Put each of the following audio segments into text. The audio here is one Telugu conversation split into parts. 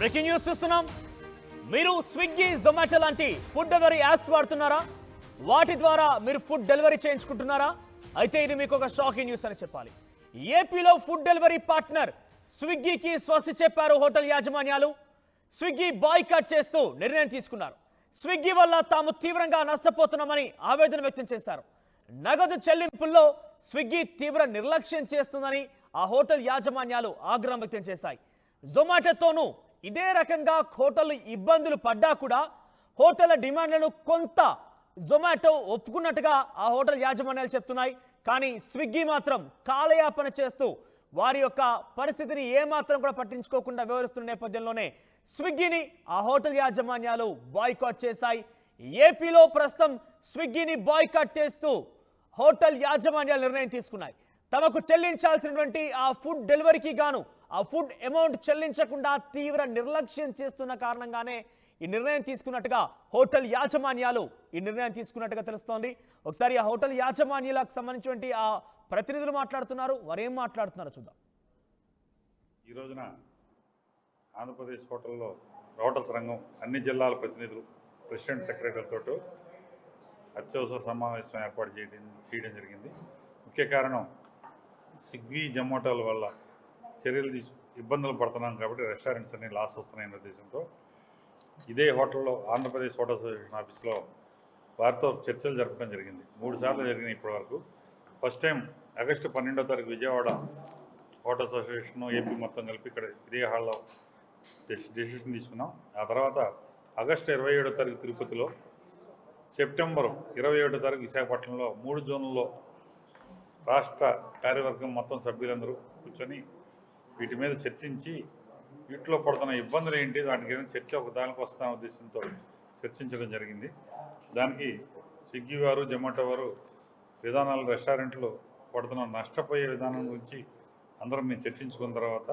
బ్రేకింగ్ న్యూస్ చూస్తున్నాం. మీరు స్విగ్గీ, జొమాటో లాంటి ఫుడ్ డెలివరీ యాప్స్ వాడుతున్నారా? వాటి ద్వారా మీరు ఫుడ్ డెలివరీ చేయించుకుంటున్నారా? అయితే ఇది మీకు ఒక షాకింగ్ న్యూస్ అని చెప్పాలి. ఏపీలో ఫుడ్ డెలివరీ పార్ట్నర్ స్విగ్గీకి స్వస్తి చెప్పారు హోటల్ యాజమాన్యాలు. స్విగ్గీ బాయ్కాట్ చేస్తూ నిర్ణయం తీసుకున్నారు. స్విగ్గీ వల్ల తాము తీవ్రంగా నష్టపోతున్నామని ఆవేదన వ్యక్తం చేశారు. నగదు చెల్లింపుల్లో స్విగ్గీ తీవ్ర నిర్లక్ష్యం చేస్తుందని ఆ హోటల్ యాజమాన్యాలు ఆగ్రహం వ్యక్తం చేశాయి. జొమాటోతోనూ ఇదే రకంగా హోటల్ ఇబ్బందులు పడ్డా కూడా హోటల్ డిమాండ్లను కొంత జొమాటో ఒప్పుకున్నట్టుగా ఆ హోటల్ యాజమాన్యాలు చెప్తున్నాయి. కానీ స్విగ్గీ మాత్రం కాలయాపన చేస్తూ వారి యొక్క పరిస్థితిని ఏమాత్రం కూడా పట్టించుకోకుండా వ్యవహరిస్తున్న నేపథ్యంలోనే స్విగ్గీని ఆ హోటల్ యాజమాన్యాలు బాయ్కాట్ చేశాయి. ఏపీలో ప్రస్తుతం స్విగ్గీని బాయ్కాట్ చేస్తూ హోటల్ యాజమాన్యాలు నిర్ణయం తీసుకున్నాయి. తమకు చెల్లించాల్సినటువంటి ఆ ఫుడ్ డెలివరీకి గాను ఆ ఫుడ్ అమౌంట్ చెల్లించకుండా తీవ్ర నిర్లక్ష్యం చేస్తున్న కారణంగానే ఈ నిర్ణయం తీసుకున్నట్టుగా హోటల్ యాజమాన్యాలు ఈ నిర్ణయం తీసుకున్నట్టుగా తెలుస్తోంది. ఒకసారి ఆ హోటల్ యాజమాన్యాలకు సంబంధించినటువంటి ఆ ప్రతినిధులు మాట్లాడుతున్నారు. వారు ఏం మాట్లాడుతున్నారో చూద్దాం. ఈ రోజున ఆంధ్రప్రదేశ్ హోటల్స్ రంగం అన్ని జిల్లాల ప్రతినిధులు, ప్రెసిడెంట్ సెక్రటరీలతో అత్యవసర సమావేశం ఏర్పాటు చేయడం జరిగింది. ముఖ్య కారణం స్విగ్గీ, జొమాటోల వల్ల ఇబ్బందులు పడుతున్నాం కాబట్టి రెస్టారెంట్స్ అన్ని లాస్ వస్తున్నాయనే ఉద్దేశంతో ఇదే హోటల్లో ఆంధ్రప్రదేశ్ హోటల్ అసోసియేషన్ ఆఫీస్లో వారితో చర్చలు జరపడం జరిగింది. 3 సార్లు జరిగినాయి ఇప్పటివరకు. ఫస్ట్ టైం ఆగస్టు 12వ తారీఖు విజయవాడ హోటల్ అసోసియేషన్ ఏపీ మొత్తం కలిపి ఇక్కడ ఇదే హాల్లో డెసిషన్ తీసుకున్నాం. ఆ తర్వాత ఆగస్టు 27వ తారీఖు తిరుపతిలో, సెప్టెంబర్ 27వ తారీఖు విశాఖపట్నంలో 3 జోన్లలో రాష్ట్ర కార్యవర్గం మొత్తం సభ్యులందరూ కూర్చొని వీటి మీద చర్చించి వీటిలో పడుతున్న ఇబ్బందులు ఏంటి, వాటికి ఏదైనా చర్చ ఒక దానికి వస్తున్న ఉద్దేశంతో చర్చించడం జరిగింది. దానికి స్విగ్గీ వారు, జొమాటో వారు విధానాలు, రెస్టారెంట్లు పడుతున్న నష్టపోయే విధానం గురించి అందరం మేము చర్చించుకున్న తర్వాత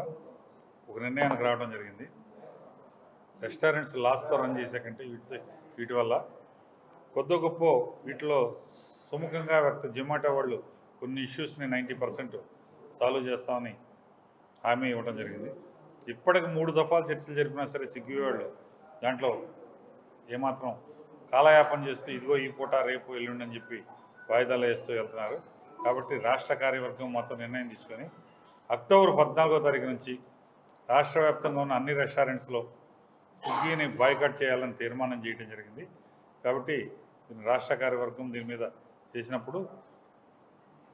ఒక నిర్ణయానికి రావడం జరిగింది. రెస్టారెంట్స్ లాస్తో రన్ చేసే కంటే వీటి వల్ల కొద్ది గొప్ప వీటిలో సుముఖంగా జొమాటో వాళ్ళు కొన్ని ఇష్యూస్ని 90% సాల్వ్ చేస్తామని హామీ ఇవ్వడం జరిగింది. ఇప్పటికి 3 దఫాలు చర్చలు జరిపినా సరే స్విగ్గీ వాళ్ళు దాంట్లో ఏమాత్రం కాలయాపన చేస్తూ ఇదిగో ఈ పూట రేపు ఎల్లుండి అని చెప్పి వాయిదాలు వేస్తూ వెళ్తున్నారు. కాబట్టి రాష్ట్ర కార్యవర్గం మొత్తం నిర్ణయం తీసుకొని అక్టోబర్ 14వ తారీఖు నుంచి రాష్ట్ర వ్యాప్తంగా ఉన్న అన్ని రెస్టారెంట్స్లో స్విగ్గీని బాయ్కాట్ చేయాలని తీర్మానం చేయడం జరిగింది. కాబట్టి రాష్ట్ర కార్యవర్గం దీని మీద చేసినప్పుడు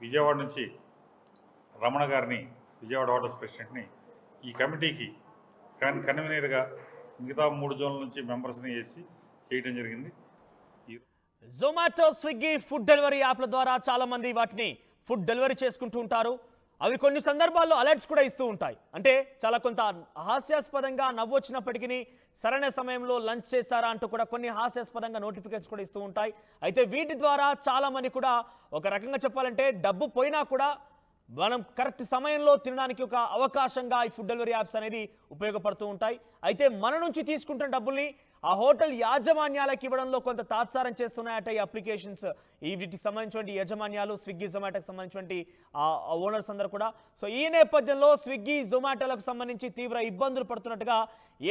విజయవాడ నుంచి రమణ గారిని, విజయవాడ హోటల్స్ ప్రెసిడెంట్ని ఈ కమిటీకి కన్వీనర్గా మిగతా 3 జోన్ల నుంచి మెంబర్స్ని వేసి చేయడం జరిగింది. జొమాటో, స్విగ్గీ ఫుడ్ డెలివరీ యాప్ల ద్వారా చాలా మంది వాటిని ఫుడ్ డెలివరీ చేసుకుంటూ ఉంటారు. అవి కొన్ని సందర్భాల్లో అలర్ట్స్ కూడా ఇస్తూ ఉంటాయి. అంటే చాలా కొంత హాస్యాస్పదంగా నవ్వు వచ్చినప్పటికీ సరైన సమయంలో లంచ్ చేశారా అంటూ కూడా కొన్ని హాస్యాస్పదంగా నోటిఫికేషన్స్ కూడా ఇస్తూ ఉంటాయి. అయితే వీటి ద్వారా చాలా మంది కూడా ఒక రకంగా చెప్పాలంటే డబ్బు పోయినా కూడా మనం కరెక్ట్ సమయంలో తినడానికి ఒక అవకాశంగా ఈ ఫుడ్ డెలివరీ యాప్స్ అనేది ఉపయోగపడుతూ ఉంటాయి. అయితే మన నుంచి తీసుకుంటున్న డబ్బుల్ని ఆ హోటల్ యాజమాన్యాలకు ఇవ్వడంలో కొంత తాత్సారం చేస్తున్నాయట ఈ అప్లికేషన్స్. వీటికి సంబంధించినటువంటి యాజమాన్యాలు, స్విగ్గీ, జొమాటోకి సంబంధించినటువంటి ఓనర్స్ అందరూ కూడా. సో ఈ నేపథ్యంలో స్విగ్గీ, జొమాటోలకు సంబంధించి తీవ్ర ఇబ్బందులు పడుతున్నట్టుగా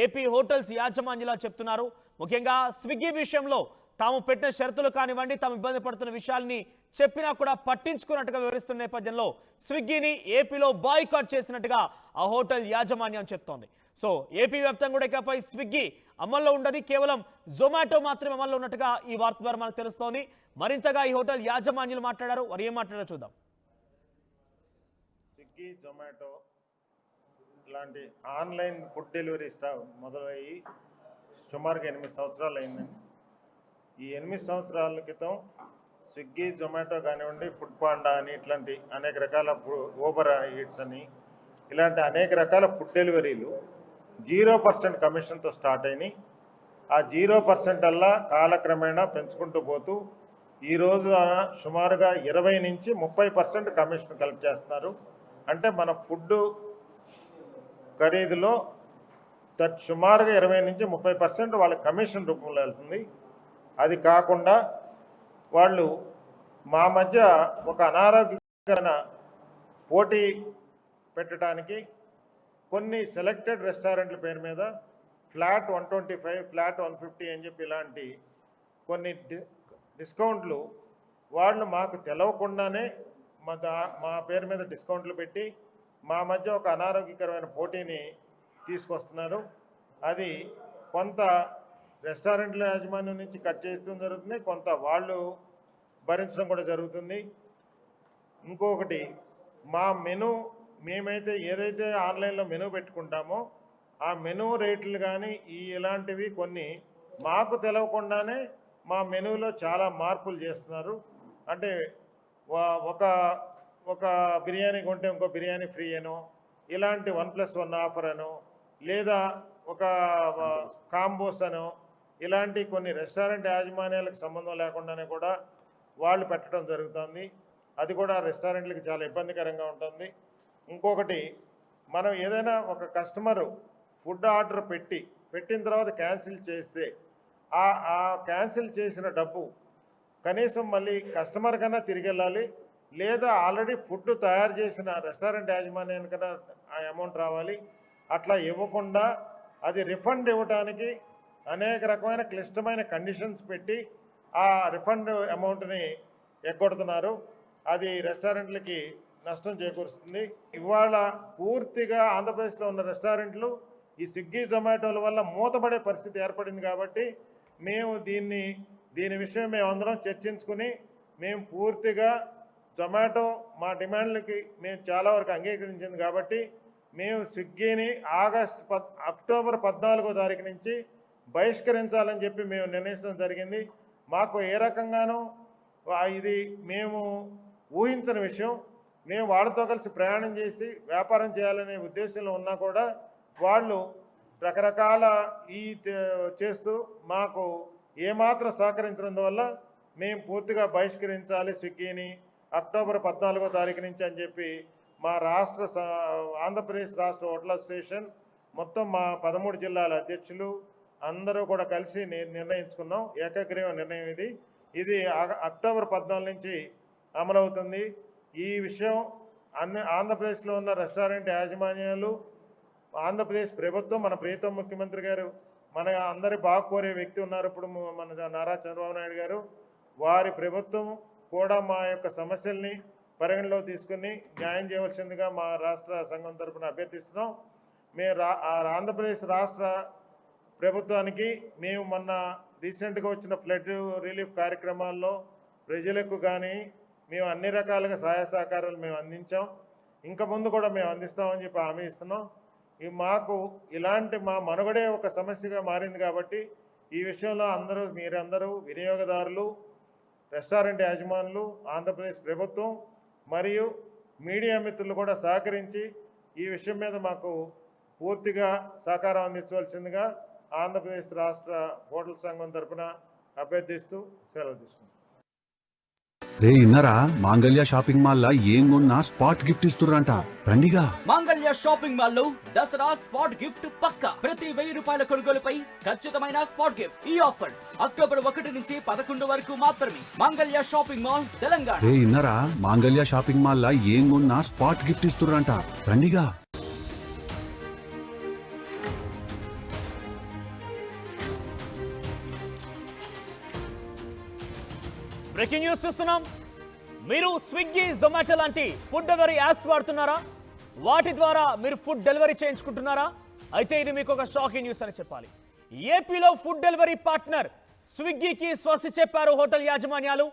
ఏపీ హోటల్స్ యాజమాన్యాలు చెప్తున్నారు. ముఖ్యంగా స్విగ్గీ విషయంలో తాము పెట్టిన షరతులు కానివ్వండి, తాము ఇబ్బంది పడుతున్న విషయాల్ని చెప్పినా కూడా పట్టించుకున్నట్టుగా వివరిస్తున్న నేపథ్యంలో స్విగ్గీని ఏపీలో బాయ్కాట్ చేసినట్టుగా ఆ హోటల్ యాజమాన్యం చెప్తోంది. సో ఏపీ వ్యాప్తంగా కూడా ఇకపై స్విగ్గీ అమల్లో ఉండదు, కేవలం జొమాటో మాత్రమే అమల్లో ఉన్నట్టుగా ఈ వార్త ద్వారా మనకు తెలుస్తోంది. మరింతగా ఈ హోటల్ యాజమాన్యులు మాట్లాడారు. వారు ఏం మాట్లాడారో చూద్దాం. స్విగ్గీ, జొమాటో లాంటి ఆన్లైన్ ఫుడ్ డెలివరీ మొదలయ్యి సుమారుగా 8 సంవత్సరాలు అయిందండి. ఈ 8 సంవత్సరాల క్రితం స్విగ్గీ, జొమాటో కానివ్వండి, ఫుడ్ పాండా అని ఇట్లాంటి అనేక రకాల ఊబర్ ఈట్స్ అని ఇలాంటి అనేక రకాల ఫుడ్ డెలివరీలు 0% కమిషన్తో స్టార్ట్ అయినాయి. ఆ 0% అల్లా కాలక్రమేణా పెంచుకుంటూ పోతూ ఈరోజు సుమారుగా 20 నుంచి 30% కమిషన్ కలెక్ట్ చేస్తున్నారు. అంటే మన ఫుడ్ ఖరీదులో సుమారుగా 20 నుంచి 30% వాళ్ళ కమిషన్ రూపంలో వెళ్తుంది. అది కాకుండా వాళ్ళు మా మధ్య ఒక అనారోగ్యకరమైన పోటీ పెట్టడానికి కొన్ని సెలెక్టెడ్ రెస్టారెంట్ల పేరు మీద ఫ్లాట్ 125, ఫ్లాట్ 150 అని చెప్పి ఇలాంటి కొన్ని డిస్కౌంట్లు వాళ్ళు మాకు తెలవకుండానే మా పేరు మీద డిస్కౌంట్లు పెట్టి మా మధ్య ఒక అనారోగ్యకరమైన పోటీని తీసుకొస్తున్నారు. అది కొంత రెస్టారెంట్ల యాజమాన్యం నుంచి కట్ చేయడం జరుగుతుంది, కొంత వాళ్ళు భరించడం కూడా జరుగుతుంది. ఇంకొకటి, మా మెనూ మేమైతే ఏదైతే ఆన్లైన్లో మెనూ పెట్టుకుంటామో ఆ మెనూ రేట్లు కానీ ఇలాంటివి కొన్ని మాకు తెలవకుండానే మా మెనూలో చాలా మార్పులు చేస్తున్నారు. అంటే ఒక బిర్యానీ కొంటే ఇంకో బిర్యానీ ఫ్రీ అనో, ఇలాంటి 1+1 ఆఫర్ అనో, లేదా ఒక కాంబోస్ అనో, ఇలాంటి కొన్ని రెస్టారెంట్ యాజమాన్యాలకు సంబంధం లేకుండానే కూడా వాళ్ళు పెట్టడం జరుగుతుంది. అది కూడా రెస్టారెంట్లకు చాలా ఇబ్బందికరంగా ఉంటుంది. ఇంకొకటి, మనం ఏదైనా ఒక కస్టమరు ఫుడ్ ఆర్డర్ పెట్టిన తర్వాత క్యాన్సిల్ చేస్తే ఆ క్యాన్సిల్ చేసిన డబ్బు కనీసం మళ్ళీ కస్టమర్ కన్నా తిరిగి వెళ్ళాలి, లేదా ఆల్రెడీ ఫుడ్ తయారు చేసిన రెస్టారెంట్ యాజమాన్యానికన్నా ఆ అమౌంట్ రావాలి. అట్లా ఇవ్వకుండా అది రిఫండ్ ఇవ్వడానికి అనేక రకమైన క్లిష్టమైన కండిషన్స్ పెట్టి ఆ రిఫండ్ అమౌంట్ని ఎగ్గొడుతున్నారు. అది రెస్టారెంట్లకి నష్టం చేకూరుస్తుంది. ఇవాళ పూర్తిగా ఆంధ్రప్రదేశ్లో ఉన్న రెస్టారెంట్లు ఈ స్విగ్గీ జొమాటోల వల్ల మూతపడే పరిస్థితి ఏర్పడింది. కాబట్టి మేము దీని విషయం మేమందరం చర్చించుకుని మేము పూర్తిగా జొమాటో మా డిమాండ్లకి మేము చాలా వరకు అంగీకరించింది. కాబట్టి మేము స్విగ్గీని అక్టోబర్ 14వ తారీఖు నుంచి బహిష్కరించాలని చెప్పి మేము నిర్ణయించడం జరిగింది. మాకు ఏ రకంగానూ ఇది మేము ఊహించని విషయం. మేము వాళ్ళతో కలిసి ప్రయాణం చేసి వ్యాపారం చేయాలనే ఉద్దేశంలో ఉన్నా కూడా వాళ్ళు రకరకాల చేస్తూ మాకు ఏమాత్రం సహకరించినందువల్ల మేము పూర్తిగా బహిష్కరించాలి స్విగ్గీని అక్టోబర్ 14వ తారీఖు నుంచి అని చెప్పి మా ఆంధ్రప్రదేశ్ రాష్ట్ర హోటల్ అసోసియేషన్ మొత్తం మా 13 జిల్లాల అధ్యక్షులు అందరూ కూడా కలిసి నిర్ణయించుకున్నాం. ఏకగ్రీవ నిర్ణయం ఇది అక్టోబర్ 14 నుంచి అమలవుతుంది. ఈ విషయం ఆంధ్రప్రదేశ్లో ఉన్న రెస్టారెంట్ యాజమాన్యాలు, ఆంధ్రప్రదేశ్ ప్రభుత్వం, మన ప్రియతమ ముఖ్యమంత్రి గారు, మన అందరి బాగా కోరే వ్యక్తి ఉన్నారు ఇప్పుడు మన నారా చంద్రబాబు నాయుడు గారు, వారి ప్రభుత్వం కూడా మా యొక్క సమస్యల్ని పరిగణలో తీసుకుని న్యాయం చేయవలసిందిగా మా రాష్ట్ర సంఘం తరఫున అభ్యర్థిస్తున్నాం. మేము ఆంధ్రప్రదేశ్ రాష్ట్ర ప్రభుత్వానికి మేము మొన్న రీసెంట్గా వచ్చిన ఫ్లడ్ రిలీఫ్ కార్యక్రమాల్లో ప్రజలకు కానీ మేము అన్ని రకాలుగా సహాయ సహకారాలు మేము అందించాం. ఇంకా ముందు కూడా మేము అందిస్తామని చెప్పి హామీ ఇస్తున్నాం. మాకు ఇలాంటి మా మనుగడే ఒక సమస్యగా మారింది. కాబట్టి ఈ విషయంలో మీరందరూ వినియోగదారులు, రెస్టారెంట్ యాజమానులు, ఆంధ్రప్రదేశ్ ప్రభుత్వం మరియు మీడియా మిత్రులు కూడా సహకరించి ఈ విషయం మీద మాకు పూర్తిగా సహకారం అందించవలసిందిగా ఆంధ్రప్రదేశ్ రాష్ట్ర హోటల్ సంఘం తరఫున అభ్యర్థిస్తూ సెలవు తీసుకుంటాం. రే ఇన్నరా, మాంగళ్య షాపింగ్ మాల్ లా ఏం కొన్నా స్పాట్ గిఫ్ట్ ఇస్తుర్రంట, రండిగా. మాంగళ్య షాపింగ్ మాల్ లో దసరా స్పాట్ గిఫ్ట్ పక్కా. ప్రతి 1000 రూపాయల కొనుగోలుపై ఖచ్చితమైన స్పాట్ గిఫ్ట్. ఈ ఆఫర్ అక్టోబర్ 1 నుంచి 11 వరకు మాత్రమే. మాంగళ్య షాపింగ్ మాల్, తెలంగాణ. రే ఇన్నరా, మాంగళ్య షాపింగ్ మాల్ లా ఏం కొన్నా స్పాట్ గిఫ్ట్ ఇస్తుర్రంట, రండిగా. బ్రేకింగ్ న్యూస్ చూస్తున్నాం. మీరు స్విగ్గీ, జొమాటో లాంటి ఫుడ్ డెలివరీ యాప్స్ వాడుతున్నారా? వాటి ద్వారా మీరు ఫుడ్ డెలివరీ చేయించుకుంటున్నారా? అయితే ఇది మీకు ఒక షాకింగ్ న్యూస్ అని చెప్పాలి. ఏపీలో ఫుడ్ డెలివరీ పార్ట్నర్ స్విగ్గీకి స్వస్తి చెప్పారు హోటల్ యాజమాన్యాలు.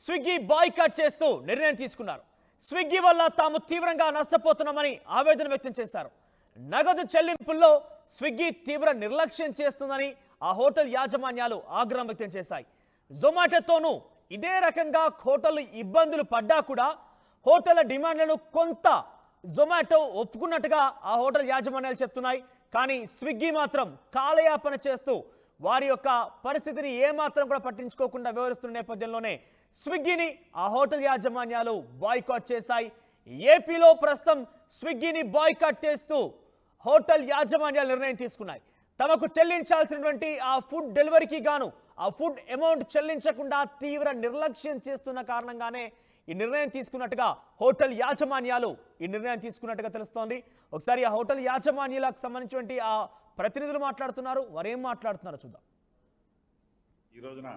స్విగ్గీ బాయ్కాట్ చేస్తూ నిర్ణయం తీసుకున్నారు. స్విగ్గీ వల్ల తాము తీవ్రంగా నష్టపోతున్నామని ఆవేదన వ్యక్తం చేశారు. నగదు చెల్లింపుల్లో స్విగ్గీ తీవ్ర నిర్లక్ష్యం చేస్తుందని ఆ హోటల్ యాజమాన్యాలు ఆగ్రహం వ్యక్తం చేశాయి. జొమాటోతోనూ ఇదే రకంగా హోటళ్లు ఇబ్బందులు పడ్డా కూడా హోటళ్ల డిమాండ్లను కొంత జొమాటో ఒప్పుకున్నట్టుగా ఆ హోటల్ యాజమాన్యాలు చెప్తున్నాయి. కానీ స్విగ్గీ మాత్రం కాలయాపన చేస్తూ వారి యొక్క పరిస్థితిని ఏమాత్రం కూడా పట్టించుకోకుండా వ్యవహరిస్తున్న నేపథ్యంలోనే స్విగ్గీని ఆ హోటల్ యాజమాన్యాలు బాయ్కాట్ చేశాయి. ఏపీలో ప్రస్తుతం స్విగ్గీని బాయ్కాట్ చేస్తూ హోటల్ యాజమాన్యాలు నిర్ణయం తీసుకున్నాయి. తమకు చెల్లించాల్సినటువంటి ఆ ఫుడ్ డెలివరీకి గాను ఆ ఫుడ్ అమౌంట్ చెల్లించకుండా తీవ్ర నిర్లక్ష్యం చేస్తున్న కారణంగానే ఈ నిర్ణయం తీసుకున్నట్టుగా హోటల్ యాజమాన్యాలు ఈ నిర్ణయం తీసుకున్నట్టుగా తెలుస్తోంది. ఒకసారి ఆ హోటల్ యాజమాన్యాలకు సంబంధించినటువంటి ఆ ప్రతినిధులు మాట్లాడుతున్నారు. వారేం మాట్లాడుతున్నారో చూద్దాం. ఈ రోజున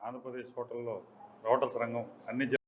ఆంధ్రప్రదేశ్ హోటల్స్ రంగం అన్ని